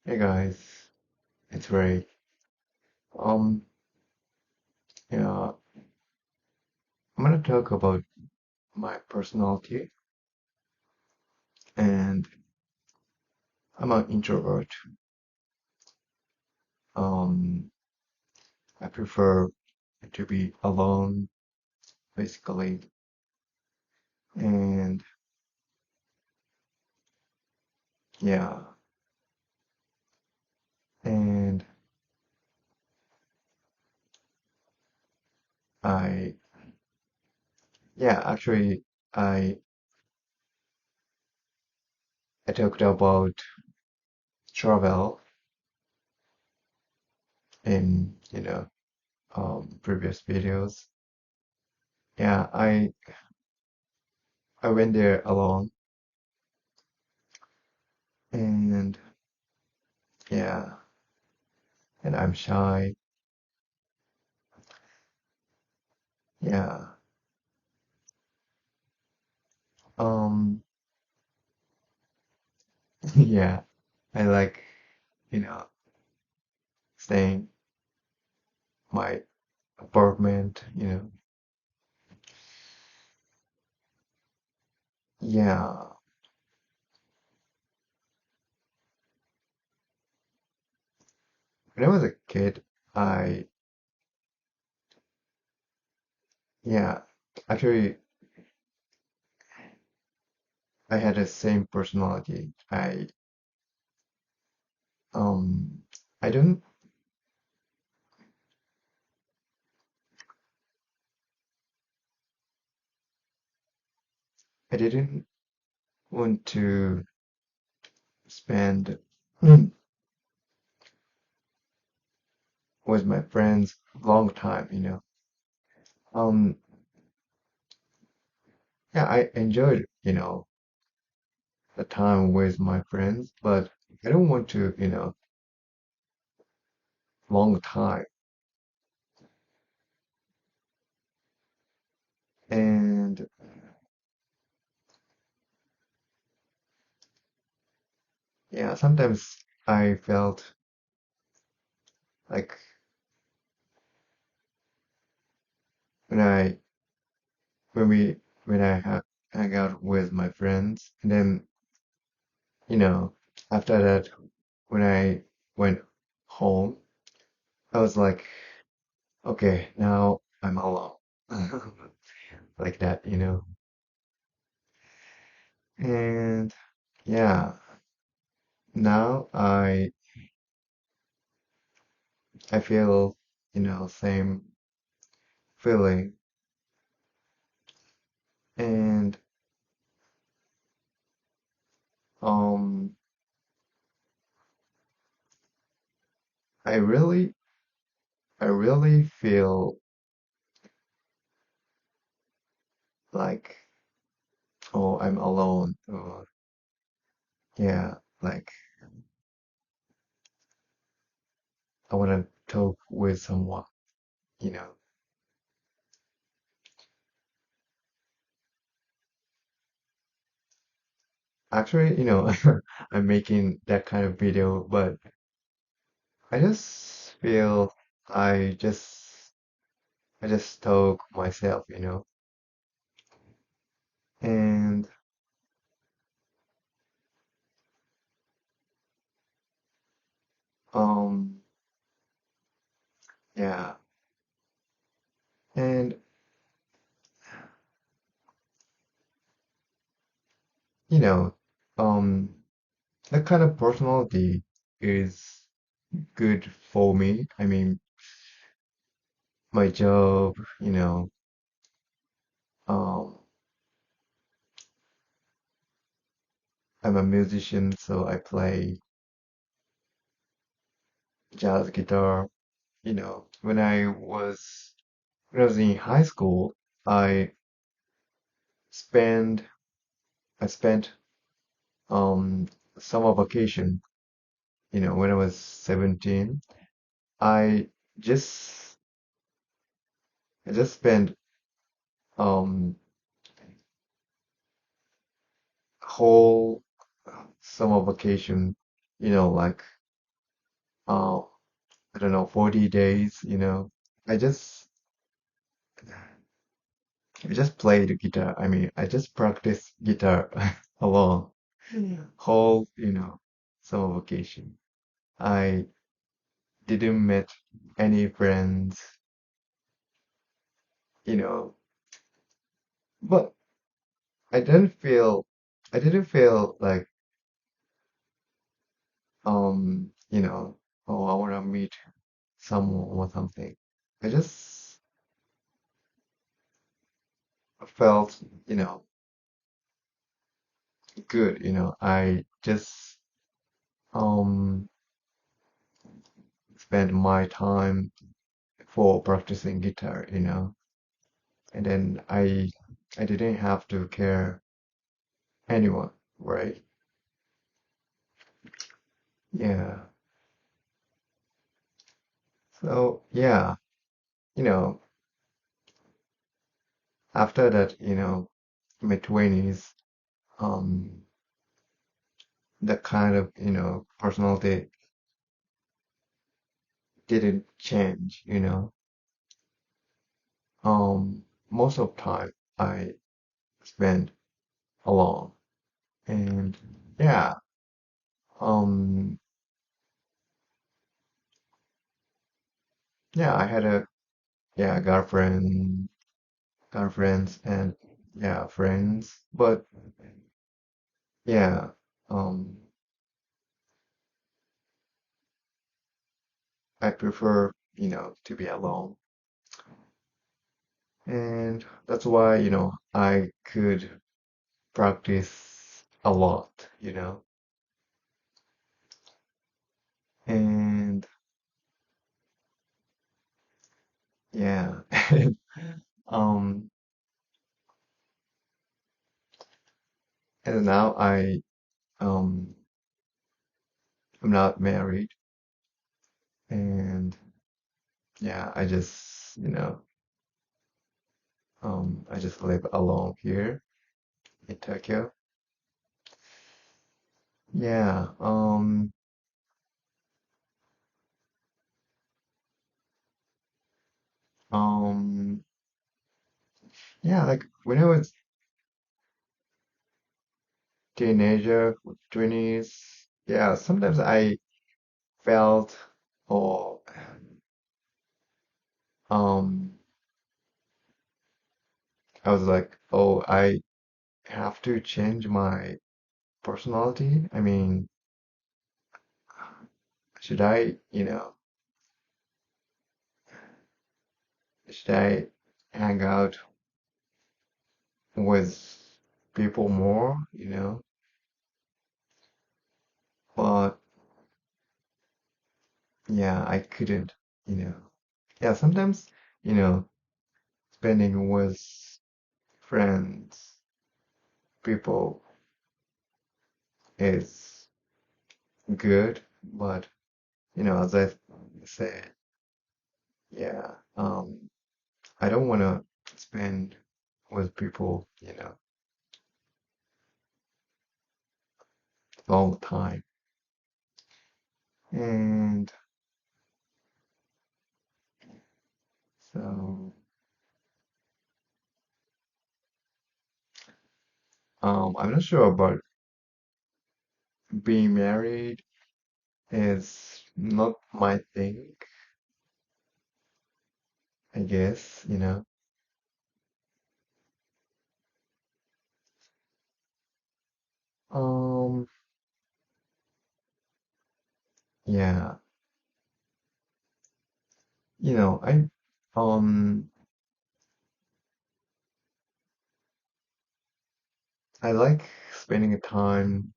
Hey guys, it's Ray. Um, yeah, I'm gonna talk about my personality, and I'm an introvert. Um, I prefer to be alone, basically, and yeah, and I, yeah, actually, I I talked about travel in, previous videos. Yeah, I went there alone, and yeah, and I'm shy. Yeah. Um, yeah, I like, you know, staying my apartment. Yeah, when I was a kid, I, yeah, actually, I had the same personality. Um, I don't, I didn't want to spend with my friends long time. Um, yeah, I enjoyed the time with my friends, but I don't want to long time. And yeah, sometimes I felt like when I when we when I hang out with my friends, and then you know after that when I went home, I was like, okay, now I'm alone, like that. And yeah, now I feel same feeling, and um I really I really feel like, oh, I'm alone, or yeah, like I want to talk with someone. Actually, I'm making that kind of video, but I just feel I just I just talk myself. And um yeah, and you know, um that kind of personality is good for me. I mean, my job, um I'm a musician, so I play jazz guitar. When I was in high school, I spent I spent um summer vacation, when I was 17. I just I just spent um whole summer vacation, like uh, I don't know, 40 days, I just I just play the guitar. I mean, I just practice guitar alone. Whole, summer vacation. I didn't meet any friends, you know, but I didn't feel I didn't feel like oh, I want to meet someone or something. I just felt, good, I just um spent my time for practicing guitar, and then I didn't have to care anyone, right? Yeah. So yeah, you know, after that, mid twenties, um, the kind of, personality didn't change, most of time I spent alone. And yeah, um, yeah, I had yeah, girlfriends and yeah, friends. But yeah, um, I prefer, to be alone. And that's why, I could practice a lot, and yeah, um, and now um, I'm not married, and yeah, I just live alone here in Tokyo. Yeah, um, yeah, like when I was teenager, 20s, yeah, sometimes I felt, or um, I was like, oh, I have to change my personality. I mean, should I, should I hang out with people more, But yeah, I couldn't, you know. Yeah, sometimes, you know, spending with friends, people is good, but as I said, yeah, I don't want to spend with people, all the time. And so, I'm not sure about being married is not my thing, I guess, Um, yeah, um, I like spending time.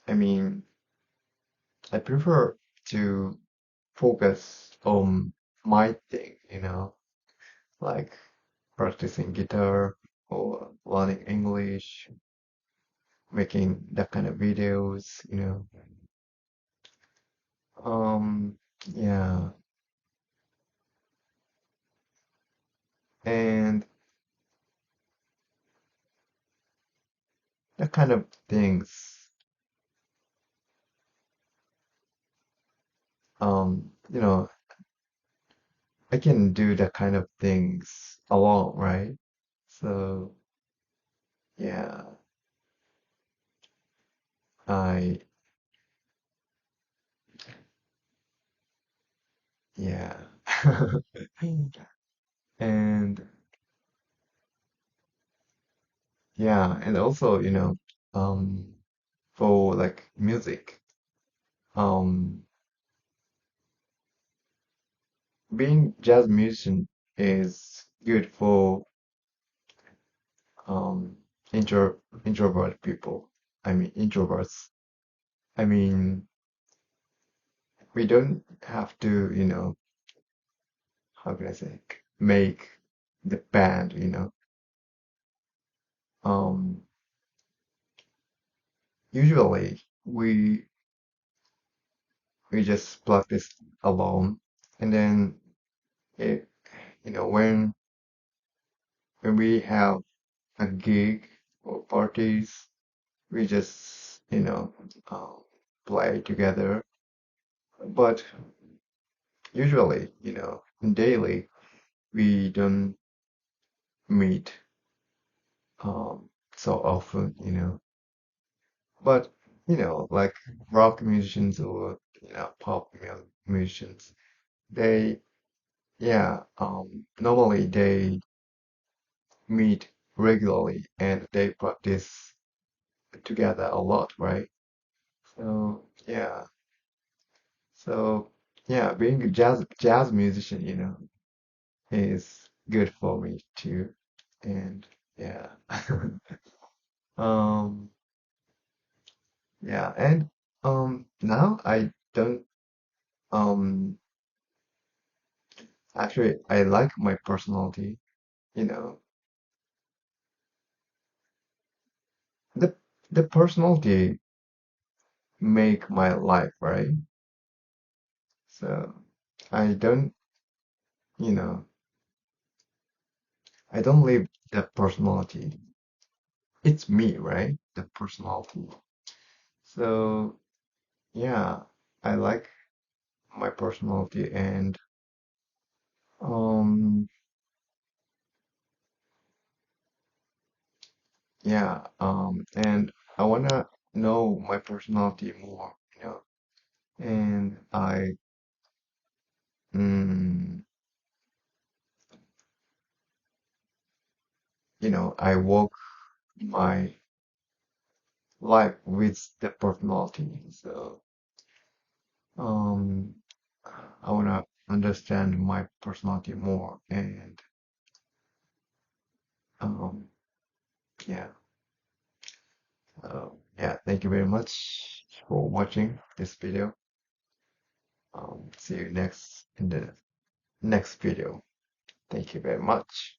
I mean, I prefer to focus on my thing, like practicing guitar or learning English, making that kind of videos, Um, yeah, and that kind of things you know, I can do that kind of things alone, right? So yeah, I yeah. And yeah, and also, um for like music, um being jazz musician is good for um introvert people. I mean introverts. I mean, we don't have to, how can I say, make the band, Um, usually we just practice alone, and then it, when we have a gig or parties, we just, play together. But usually, daily, we don't meet so often, But, like rock musicians or, pop musicians, they, yeah, normally they meet regularly and they practice together a lot, right? So, yeah. So, yeah, being a jazz musician, is good for me too. And yeah. Um, yeah, and now I don't um actually I like my personality, you know. The the personality make my life, right? So I don't, you know, I don't live the personality. It's me, right? The personality. So yeah, I like my personality and um yeah, and I wanna know my personality more, and mm, I walk my life with the personality. So um I wanna understand my personality more and um yeah. Yeah, thank you very much for watching this video. See you next in the next video. Thank you very much.